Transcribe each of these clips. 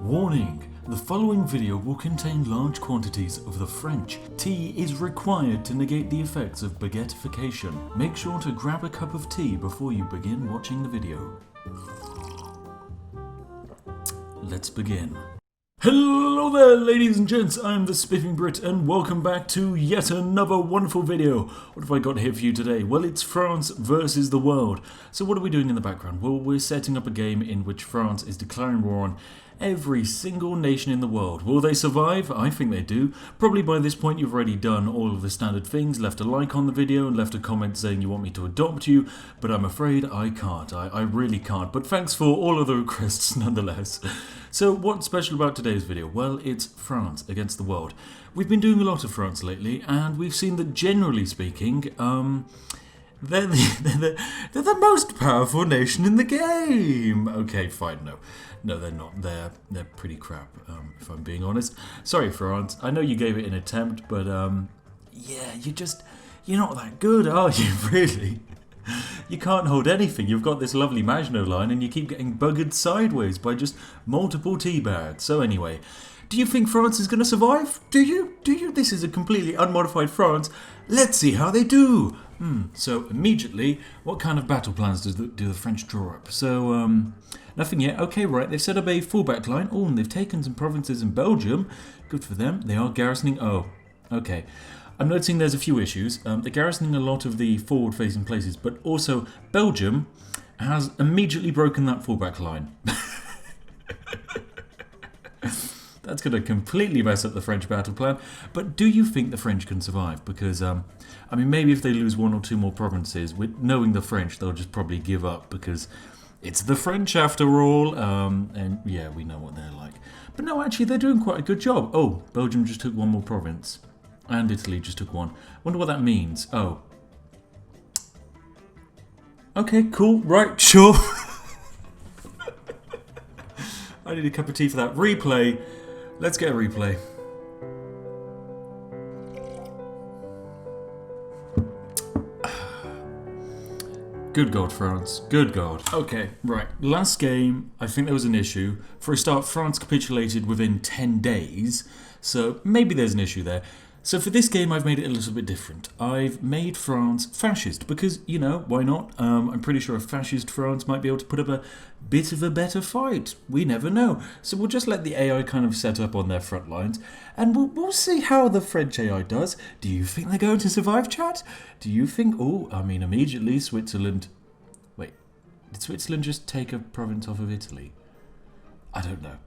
Warning! The following video will contain large quantities of the French. Tea is required to negate the effects of baguettification. Make sure to grab a cup of tea before you begin watching the video. Let's begin. Hello there, ladies and gents, I'm the Spiffing Brit and welcome back to yet another wonderful video. What have I got here for you today? Well, it's France versus the world. So what are we doing in the background? Well, we're setting up a game in which France is declaring war on every single nation in the world. Will they survive? I think they do. Probably by this point you've already done all of the standard things, left a like on the video and left a comment saying you want me to adopt you, but I'm afraid I can't. I really can't. But thanks for all of the requests nonetheless. So what's special about today's video? Well, it's France against the world. We've been doing a lot of France lately and we've seen that generally speaking, they're the most powerful nation in the game. Okay, fine, no, they're not. They're pretty crap, if I'm being honest. Sorry, France. I know you gave it an attempt, but yeah, you're not that good, are you? Really? You can't hold anything. You've got this lovely maginot line, and you keep getting buggered sideways by just multiple tea bags. So anyway, do you think France is going to survive? Do you? This is a completely unmodified France. Let's see how they do. So immediately, what kind of battle plans do the French draw up? So, nothing yet. Okay, right, they've set up a fallback line. Oh, and they've taken some provinces in Belgium. Good for them. They are garrisoning. Oh, okay. I'm noticing there's a few issues. They're garrisoning a lot of the forward-facing places, but also Belgium has immediately broken that fallback line. That's going to completely mess up the French battle plan. But do you think the French can survive? Because, I mean, maybe if they lose one or two more provinces, with knowing the French, they'll just probably give up because it's the French after all. And yeah, we know what they're like. But no, actually, they're doing quite a good job. Oh, Belgium just took one more province. And Italy just took one. Wonder what that means. Oh. Okay, cool. Right, sure. I need a cup of tea for that. Replay. Let's get a replay. Good God, France. Good God. Okay, right. Last game, I think there was an issue. For a start, France capitulated within 10 days. So maybe there's an issue there. So for this game, I've made it a little bit different. I've made France fascist because, you know, why not? I'm pretty sure a fascist France might be able to put up a bit of a better fight. We never know. So we'll just let the AI kind of set up on their front lines and we'll see how the French AI does. Do you think they're going to survive, chat? Do you think... Oh, I mean, immediately Switzerland... Wait, did Switzerland just take a province off of Italy? I don't know.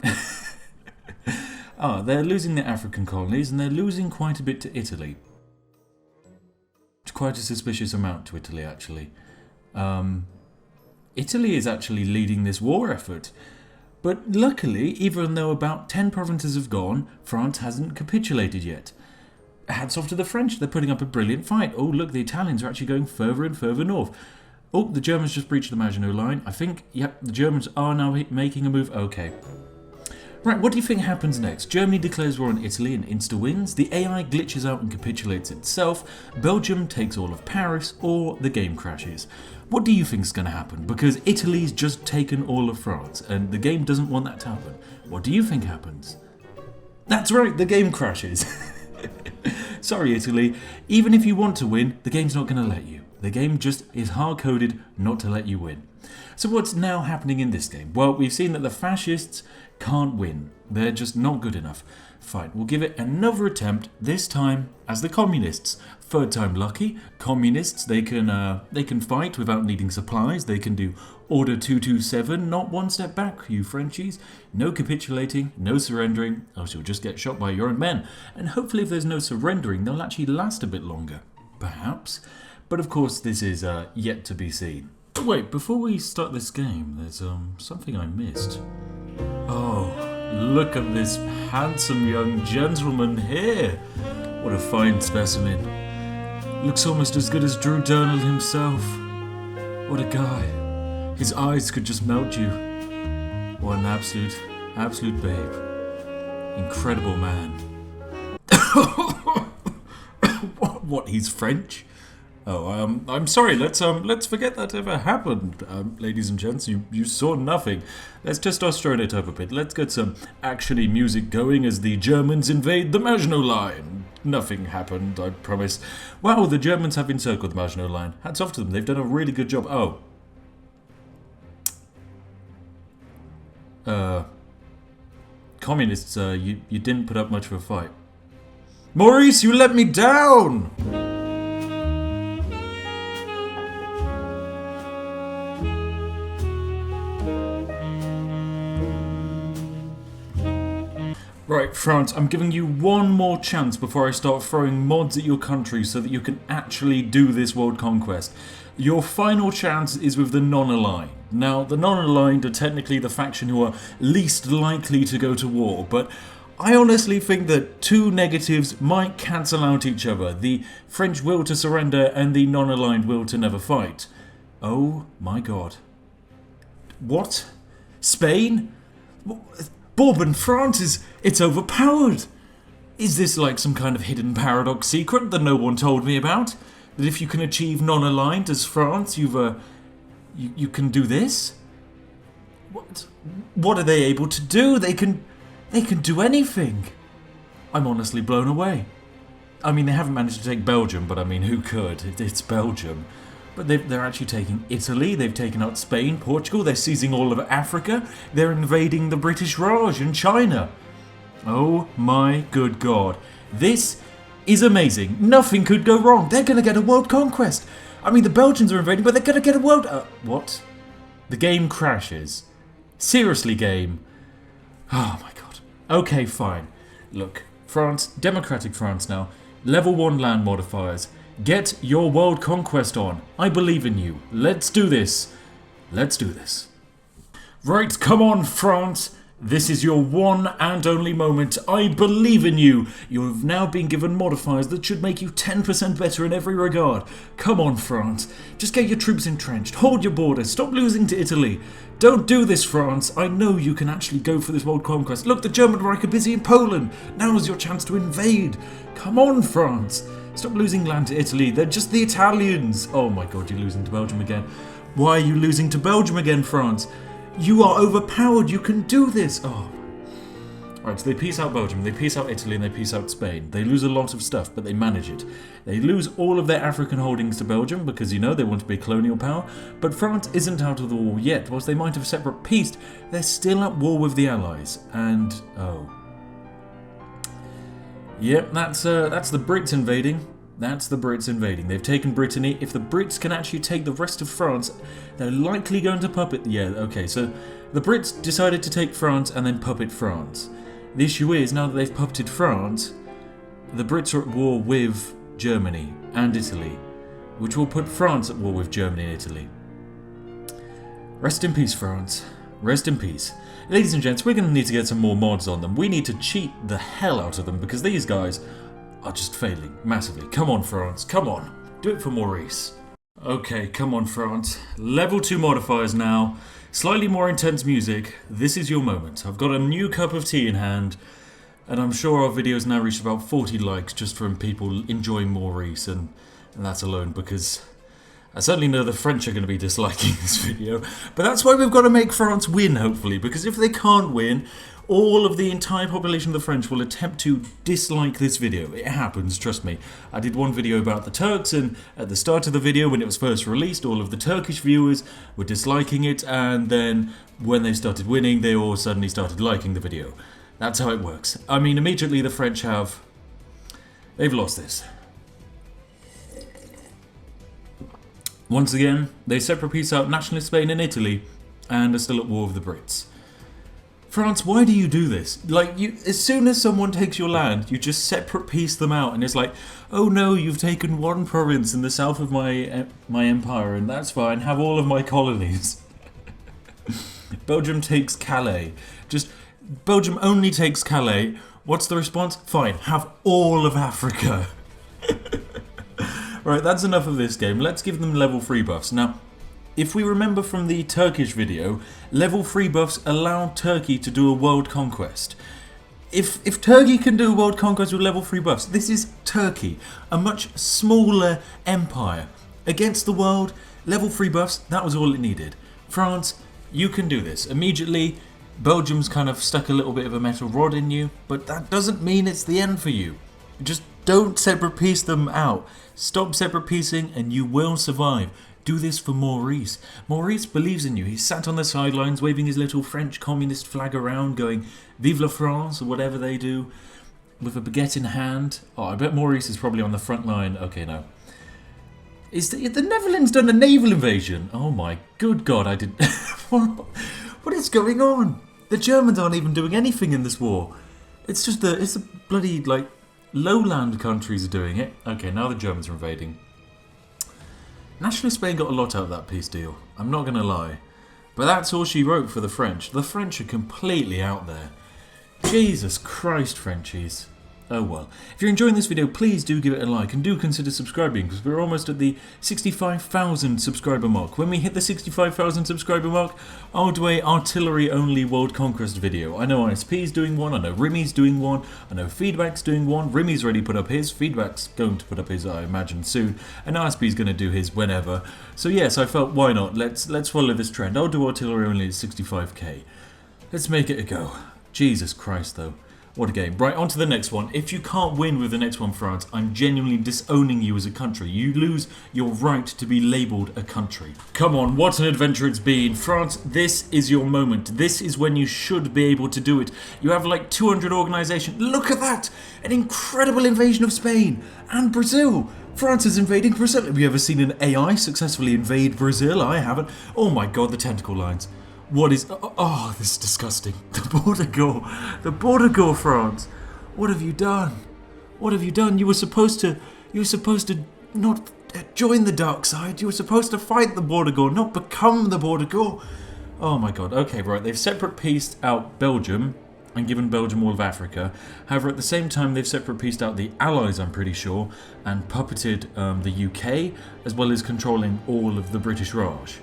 They're losing their African colonies and they're losing quite a bit to Italy. Quite a suspicious amount to Italy, actually. Italy is actually leading this war effort. But luckily, even though about 10 provinces have gone, France hasn't capitulated yet. Hats off to the French, they're putting up a brilliant fight. Oh, look, the Italians are actually going further and further north. Oh, the Germans just breached the Maginot Line. I think, yep, the Germans are now making a move. Okay. Right, what do you think happens next? Germany declares war on Italy and insta-wins, the AI glitches out and capitulates itself, Belgium takes all of Paris, or the game crashes. What do you think is going to happen? Because Italy's just taken all of France, and the game doesn't want that to happen. What do you think happens? That's right, the game crashes. Sorry, Italy. Even if you want to win, the game's not going to let you. The game just is hard-coded not to let you win. So what's now happening in this game? Well, we've seen that the fascists can't win. They're just not good enough. Fine, we'll give it another attempt, this time as the communists. Third time lucky. Communists, they can fight without needing supplies. They can do Order 227, not one step back, you Frenchies. No capitulating, no surrendering, else you'll just get shot by your own men. And hopefully if there's no surrendering, they'll actually last a bit longer. Perhaps. But of course this is yet to be seen. But wait, before we start this game, there's something I missed. Oh, look at this handsome young gentleman here. What a fine specimen. Looks almost as good as Drew Donald himself. What a guy. His eyes could just melt you. What an absolute babe. Incredible man. What, he's French? Oh, I'm sorry. Let's forget that ever happened, ladies and gents. You saw nothing. Let's testosterone it up a bit. Let's get some actiony music going as the Germans invade the Maginot Line. Nothing happened, I promise. Wow, the Germans have encircled the Maginot Line. Hats off to them. They've done a really good job. Oh. Communists, you didn't put up much of a fight. Maurice, you let me down! Right, France, I'm giving you one more chance before I start throwing mods at your country so that you can actually do this world conquest. Your final chance is with the non-aligned. Now, the non-aligned are technically the faction who are least likely to go to war, but I honestly think that two negatives might cancel out each other. The French will to surrender and the non-aligned will to never fight. Oh my god. What? Spain? Bourbon, France it's overpowered. Is this like some kind of hidden paradox secret that no one told me about? That if you can achieve non-aligned as France, you can do this? What are they able to do? They can do anything. I'm honestly blown away. I mean, they haven't managed to take Belgium, but I mean, who could? It's Belgium. But they're actually taking Italy, they've taken out Spain, Portugal, they're seizing all of Africa, they're invading the British Raj and China. Oh my good god. This is amazing. Nothing could go wrong. They're going to get a world conquest. I mean, the Belgians are invading, but they're going to get a world... what? The game crashes. Seriously, game. Oh my god. Okay, fine. Look, France, democratic France now. Level 1 land modifiers. Get your world conquest on. I believe in you. Let's do this. Let's do this. Right, come on, France. This is your one and only moment. I believe in you. You have now been given modifiers that should make you 10% better in every regard. Come on, France. Just get your troops entrenched. Hold your border. Stop losing to Italy. Don't do this, France. I know you can actually go for this world conquest. Look, the German Reich are busy in Poland. Now is your chance to invade. Come on, France. Stop losing land to Italy. They're just the Italians. Oh my god, you're losing to Belgium again. Why are you losing to Belgium again, France? You are overpowered. You can do this. Oh. Right, so they peace out Belgium, they peace out Italy, and they peace out Spain. They lose a lot of stuff, but they manage it. They lose all of their African holdings to Belgium because, you know, they want to be a colonial power. But France isn't out of the war yet. Whilst they might have separate peace, they're still at war with the Allies. And, oh. Yep, that's the Brits invading. That's the Brits invading. They've taken Brittany. If the Brits can actually take the rest of France, they're likely going to puppet... Yeah, okay, so the Brits decided to take France and then puppet France. The issue is, now that they've puppeted France, the Brits are at war with Germany and Italy, which will put France at war with Germany and Italy. Rest in peace, France. Rest in peace. Ladies and gents, we're going to need to get some more mods on them. We need to cheat the hell out of them because these guys are just failing massively. Come on, France. Come on. Do it for Maurice. Okay, come on, France. Level 2 modifiers now. Slightly more intense music. This is your moment. I've got a new cup of tea in hand, and I'm sure our video's now reached about 40 likes just from people enjoying Maurice, and that's alone because I certainly know the French are going to be disliking this video. But that's why we've got to make France win, hopefully, because if they can't win, all of the entire population of the French will attempt to dislike this video. It happens, trust me. I did one video about the Turks, and at the start of the video, when it was first released, all of the Turkish viewers were disliking it, and then when they started winning, they all suddenly started liking the video. That's how it works. I mean, immediately the French they've lost this. Once again, they separate peace out nationalist Spain and Italy, and are still at war with the Brits. France, why do you do this? Like, as soon as someone takes your land, you just separate piece them out, and it's like, oh no, you've taken one province in the south of my empire, and that's fine, have all of my colonies. Belgium takes Calais. Belgium only takes Calais. What's the response? Fine, have all of Africa. Right, that's enough of this game. Let's give them level 3 buffs. Now, if we remember from the Turkish video, level 3 buffs allow Turkey to do a world conquest. If Turkey can do world conquest with level 3 buffs, this is Turkey, a much smaller empire. Against the world, level 3 buffs, that was all it needed. France, you can do this. Immediately, Belgium's kind of stuck a little bit of a metal rod in you, but that doesn't mean it's the end for you. Just don't separate piece them out. Stop separate piecing and you will survive. Do this for Maurice. Maurice believes in you. He sat on the sidelines waving his little French communist flag around going Vive la France or whatever they do with a baguette in hand. Oh, I bet Maurice is probably on the front line. Okay, no. Is the Netherlands done a naval invasion? Oh my good God, I did... What is going on? The Germans aren't even doing anything in this war. It's just it's the bloody, like, lowland countries are doing it. Okay, now the Germans are invading. Nationalist Spain got a lot out of that peace deal, I'm not going to lie. But that's all she wrote for the French. The French are completely out there. Jesus Christ, Frenchies. Oh well. If you're enjoying this video, please do give it a like and do consider subscribing because we're almost at the 65,000 subscriber mark. When we hit the 65,000 subscriber mark, I'll do a artillery only world conquest video. I know ISP's doing one, I know Rimmy's doing one, I know Feedback's doing one. Rimmy's already put up his, Feedback's going to put up his, I imagine, soon, and ISP's going to do his whenever. So yes, I felt, why not? Let's follow this trend. I'll do artillery only at 65k. Let's make it a go. Jesus Christ though. What a game. Right, on to the next one. If you can't win with the next one, France, I'm genuinely disowning you as a country. You lose your right to be labelled a country. Come on, what an adventure it's been. France, this is your moment. This is when you should be able to do it. You have like 200 organisations. Look at that! An incredible invasion of Spain and Brazil. France is invading Brazil. Have you ever seen an AI successfully invade Brazil? I haven't. Oh my God, the tentacle lines. What is... Oh, this is disgusting. The border go, France. What have you done? What have you done? You were supposed to not join the dark side. You were supposed to fight the border go, not become the border go. Oh my God. Okay, right. They've separate pieced out Belgium and given Belgium all of Africa. However, at the same time, they've separate pieced out the Allies, I'm pretty sure, and puppeted the UK, as well as controlling all of the British Raj.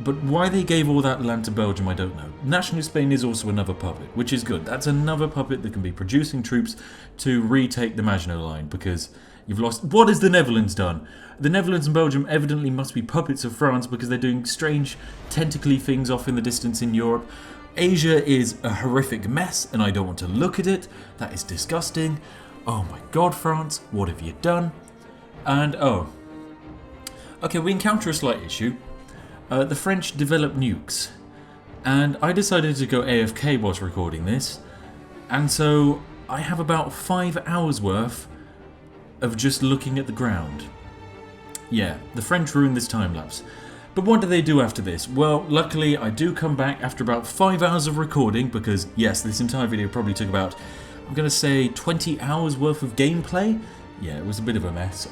But why they gave all that land to Belgium, I don't know. Nationalist Spain is also another puppet, which is good. That's another puppet that can be producing troops to retake the Maginot Line, because you've lost... What has the Netherlands done? The Netherlands and Belgium evidently must be puppets of France because they're doing strange tentacly things off in the distance in Europe. Asia is a horrific mess, and I don't want to look at it. That is disgusting. Oh my God, France, what have you done? And, oh. Okay, we encounter a slight issue. The French developed nukes, and I decided to go AFK whilst recording this, and so I have about 5 hours worth of just looking at the ground. Yeah, the French ruined this time lapse. But what do they do after this? Well, luckily I do come back after about 5 hours of recording, because yes, this entire video probably took about, I'm going to say 20 hours worth of gameplay. Yeah, it was a bit of a mess.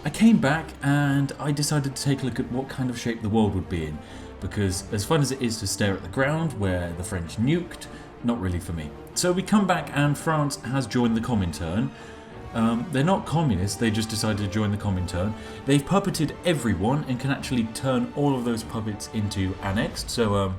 I came back and I decided to take a look at what kind of shape the world would be in, because as fun as it is to stare at the ground where the French nuked, not really for me. So we come back and France has joined the Comintern. They're not communists, they just decided to join the Comintern. They've puppeted everyone and can actually turn all of those puppets into annexed, so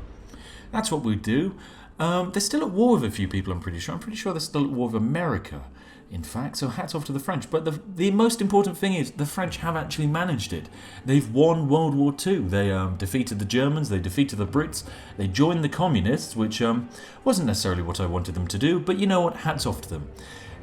that's what we do. They're still at war with a few people, I'm pretty sure. I'm pretty sure they're still at war with America, in fact, so hats off to the French. But the most important thing is the French have actually managed it. They've won World War II. They defeated the Germans, they defeated the Brits, they joined the communists, which wasn't necessarily what I wanted them to do, but you know what, hats off to them.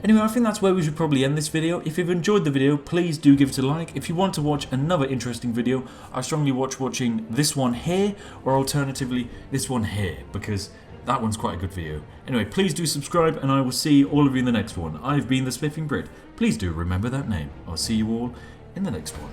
Anyway, I think that's where we should probably end this video. If you've enjoyed the video, please do give it a like. If you want to watch another interesting video, I strongly watching this one here, or alternatively, this one here, because that one's quite a good video. Anyway, please do subscribe, and I will see all of you in the next one. I've been the Spiffing Brit. Please do remember that name. I'll see you all in the next one.